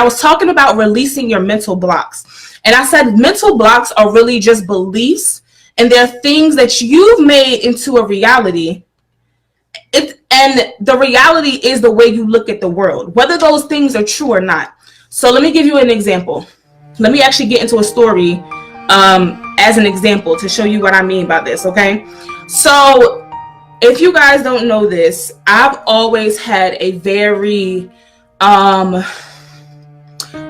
I was talking about releasing your mental blocks. And I said mental blocks are really just beliefs, and they're things that you've made into a reality. And the reality is the way you look at the world, whether those things are true or not. So let me give you an example. Let me actually get into a story as an example to show you what I mean by this, okay? So if you guys don't know this, I've always had a very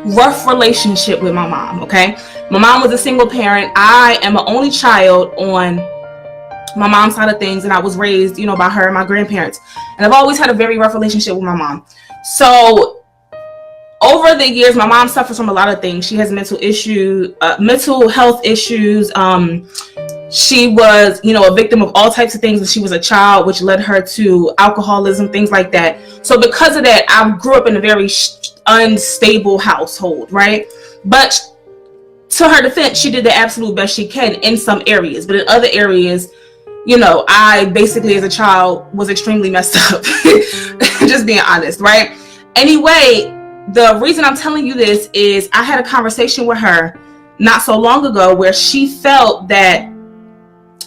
rough relationship with my mom, okay? My mom was a single parent. I am an only child on my mom's side of things, and I was raised, by her and my grandparents. And I've always had a very rough relationship with my mom. So over the years, my mom suffers from a lot of things. She has mental health issues. She was, a victim of all types of things when she was a child, which led her to alcoholism, things like that. So because of that, I grew up in a very unstable household, right? But to her defense, she did the absolute best she can in some areas. But in other areas, I basically as a child was extremely messed up. Just being honest, right? Anyway, the reason I'm telling you this is I had a conversation with her not so long ago where she felt that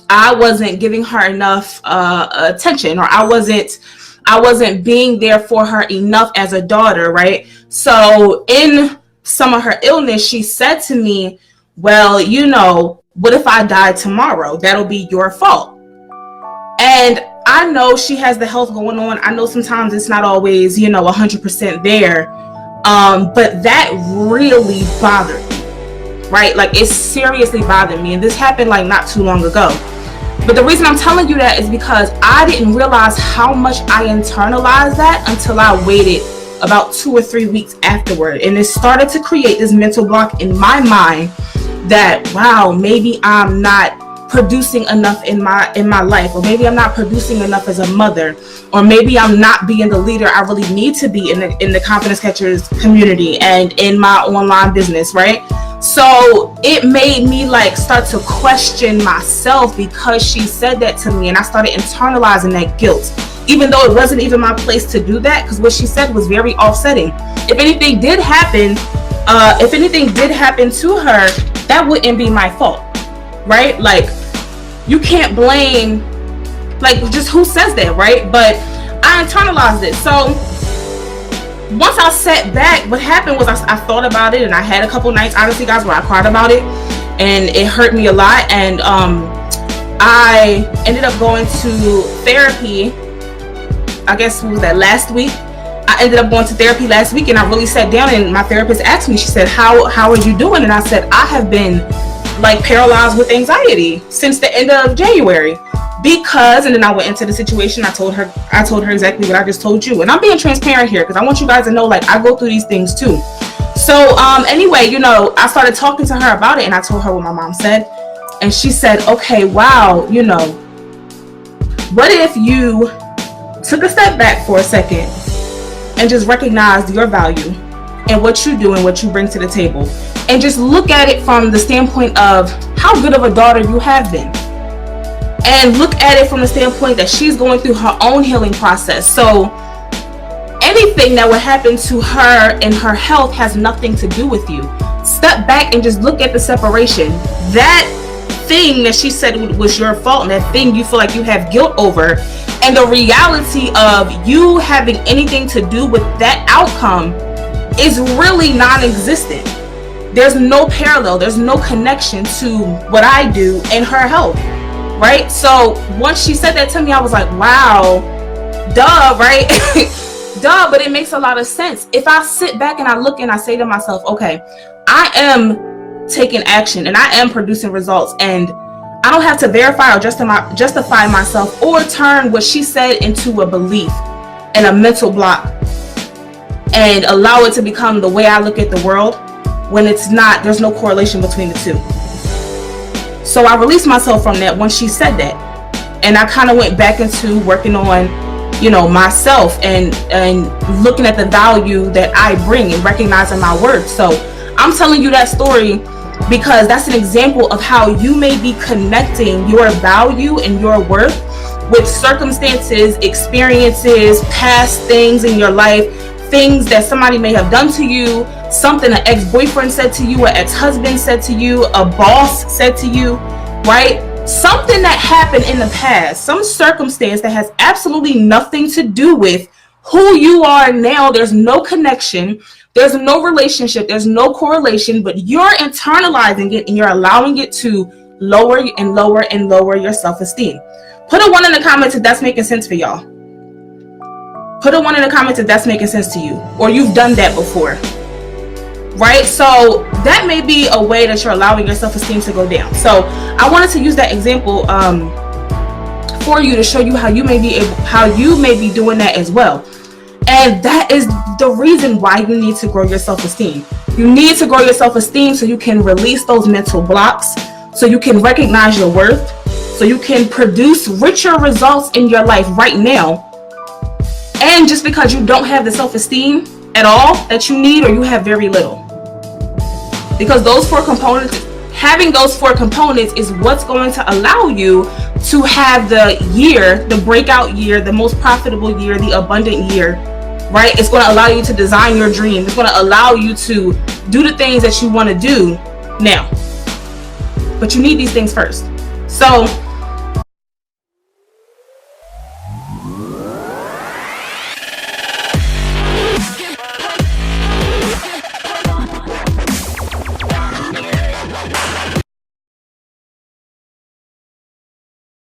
I wasn't giving her enough attention, or I wasn't being there for her enough as a daughter, right? So in some of her illness, she said to me, well, what if I die tomorrow? That'll be your fault. And I know she has the health going on. I know sometimes it's not always, 100% there. But that really bothered me, right? Like, it seriously bothered me. And this happened like not too long ago. But the reason I'm telling you that is because I didn't realize how much I internalized that until I waited about 2 or 3 weeks afterward. And it started to create this mental block in my mind that, wow, maybe I'm not producing enough in my life, or maybe I'm not producing enough as a mother, or maybe I'm not being the leader I really need to be in the Confidence Catchers community and in my online business, right? So it made me start to question myself because she said that to me, and I started internalizing that guilt, even though it wasn't even my place to do that, because what she said was very offsetting. If anything did happen to her, that wouldn't be my fault, right? Like, you can't blame, just who says that, right? But I internalized it. So once I sat back, what happened was I thought about it, and I had a couple nights, honestly, guys, where I cried about it, and it hurt me a lot. And I ended up going to therapy. I guess, what was that, last week? I ended up going to therapy last week, and I really sat down, and my therapist asked me, she said, how are you doing? And I said, I have been paralyzed with anxiety since the end of January, because, and then I went into the situation. I told her exactly what I just told you, and I'm being transparent here because I want you guys to know, I go through these things too. So anyway, I started talking to her about it, and I told her what my mom said, and she said, okay, wow, what if you took a step back for a second and just recognized your value and what you do and what you bring to the table, and just look at it from the standpoint of how good of a daughter you have been, and look at it from the standpoint that she's going through her own healing process. So anything that would happen to her and her health has nothing to do with you. Step back and just look at the separation. That thing that she said was your fault, and that thing you feel like you have guilt over, and the reality of you having anything to do with that outcome is really non-existent. There's no parallel, there's no connection to what I do and her health, right? So once she said that to me, I was like, wow, duh, right? Duh, but it makes a lot of sense. If I sit back and I look and I say to myself, okay, I am taking action and I am producing results, and I don't have to verify or justify myself or turn what she said into a belief and a mental block and allow it to become the way I look at the world, when it's not. There's no correlation between the two. So I released myself from that once she said that, and I kind of went back into working on myself and looking at the value that I bring and recognizing my worth. So I'm telling you that story because that's an example of how you may be connecting your value and your worth with circumstances, experiences, past things in your life, things that somebody may have done to you, something an ex-boyfriend said to you, an ex-husband said to you, a boss said to you, right? Something that happened in the past, some circumstance that has absolutely nothing to do with who you are now. There's no connection, there's no relationship, there's no correlation, but you're internalizing it and you're allowing it to lower and lower and lower your self-esteem. Put a 1 in the comments if that's making sense for y'all. Put a 1 in the comments if that's making sense to you, or you've done that before, right? So that may be a way that you're allowing your self-esteem to go down. So I wanted to use that example for you to show you how you may be doing that as well. And that is the reason why you need to grow your self-esteem. You need to grow your self-esteem so you can release those mental blocks, so you can recognize your worth, so you can produce richer results in your life right now. And just because you don't have the self-esteem at all that you need, or you have very little. Because those 4 components, having those 4 components is what's going to allow you to have the year, the breakout year, the most profitable year, the abundant year, right? It's going to allow you to design your dream. It's going to allow you to do the things that you want to do now. But you need these things first. So